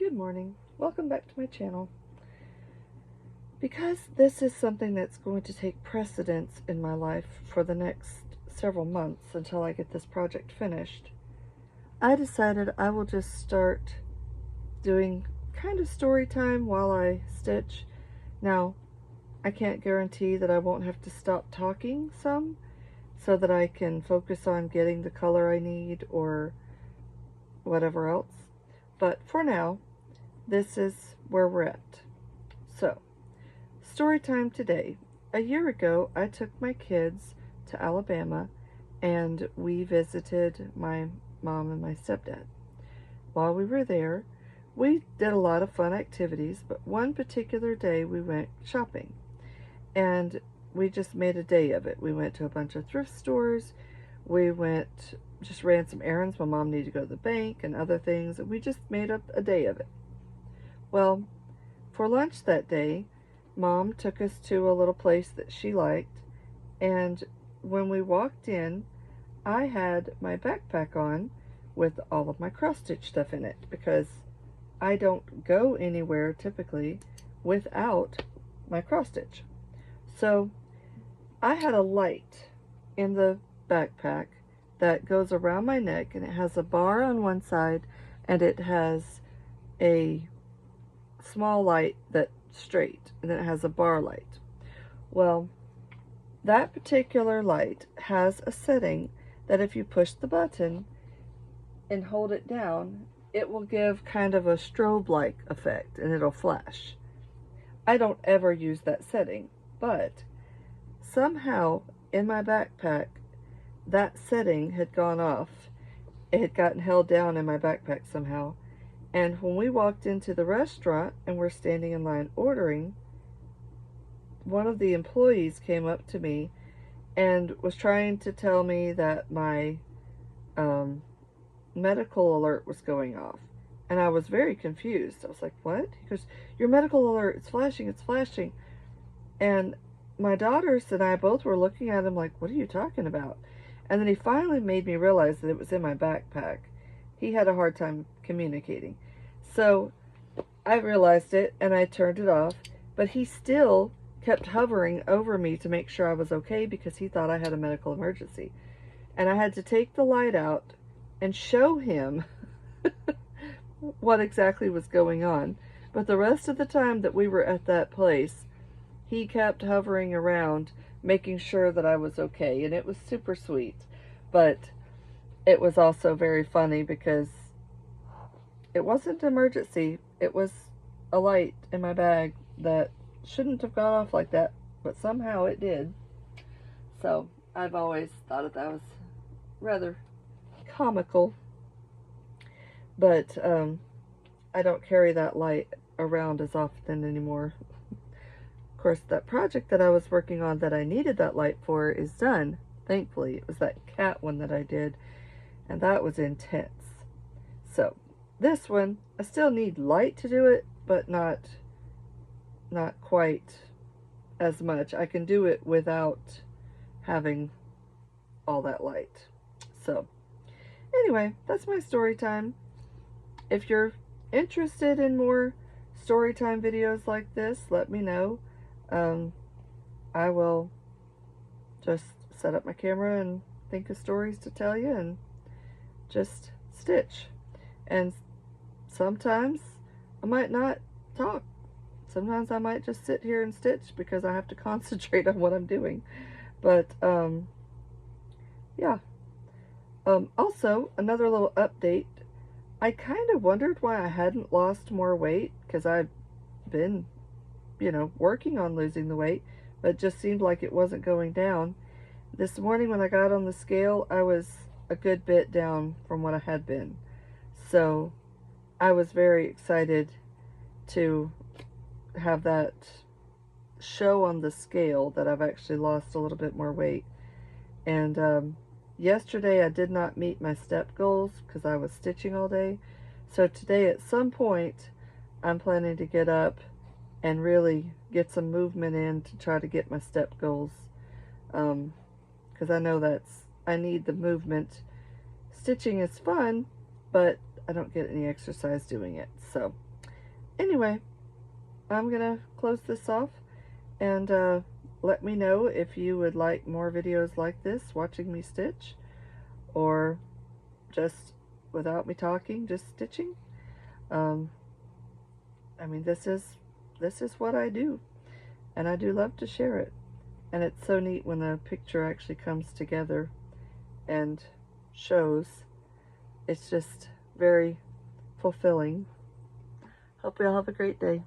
Good morning. Welcome back to my channel. Because this is something that's going to take precedence in my life for the next several months until I get this project finished, I decided I will just start doing kind of story time while I stitch. Now, I can't guarantee that I won't have to stop talking some so that I can focus on getting the color I need or whatever else. But for now, this is where we're at. So, story time today. A year ago, I took my kids to Alabama and we visited my mom and my stepdad. While we were there, we did a lot of fun activities, but one particular day we went shopping and we just made a day of it. We went to a bunch of thrift stores. We just ran some errands. My mom needed to go to the bank and other things. We just made up a day of it. Well, for lunch that day, Mom took us to a little place that she liked, and when we walked in, I had my backpack on with all of my cross-stitch stuff in it because I don't go anywhere typically without my cross-stitch. So I had a light in the backpack that goes around my neck, and it has a bar on one side and it has a small light that's straight, and then it has a bar light. Well, that particular light has a setting that if you push the button and hold it down, it will give kind of a strobe-like effect and it'll flash. I don't ever use that setting, but somehow in my backpack that setting had gone off. It had gotten held down in my backpack somehow. And when we walked into the restaurant and we're standing in line ordering, one of the employees came up to me and was trying to tell me that my medical alert was going off. And I was very confused. I was like, what? He goes, your medical alert, it's flashing, it's flashing. And my daughters and I both were looking at him like, what are you talking about? And then he finally made me realize that it was in my backpack. He had a hard time communicating. So I realized it and I turned it off, but he still kept hovering over me to make sure I was okay because he thought I had a medical emergency. And I had to take the light out and show him what exactly was going on. But the rest of the time that we were at that place, he kept hovering around making sure that I was okay, and it was super sweet. But it was also very funny because it wasn't an emergency. It was a light in my bag that shouldn't have gone off like that, but somehow it did. So I've always thought that was rather comical. But I don't carry that light around as often anymore. Of course, that project that I was working on that I needed that light for is done. Thankfully, it was that cat one that I did, and that was intense. So this one, I still need light to do it, but not quite as much. I can do it without having all that light. So anyway, that's my story time. If you're interested in more story time videos like this, let me know. I will just set up my camera and think of stories to tell you and just stitch. And sometimes I might not talk. Sometimes I might just sit here and stitch because I have to concentrate on what I'm doing. But yeah. Also, another little update. I kind of wondered why I hadn't lost more weight because I've been, working on losing the weight, but it just seemed like it wasn't going down. This morning when I got on the scale, I was a good bit down from what I had been. So I was very excited to have that show on the scale that I've actually lost a little bit more weight. And yesterday I did not meet my step goals because I was stitching all day. So today at some point I'm planning to get up and really get some movement in to try to get my step goals, because I know I need the movement. Stitching is fun, but I don't get any exercise doing it. So Anyway, I'm gonna close this off, and let me know if you would like more videos like this, watching me stitch, or just without me talking, just stitching. I mean, this is what I do, and I do love to share it. And it's so neat when the picture actually comes together and shows. It's just very fulfilling. Hope you all have a great day.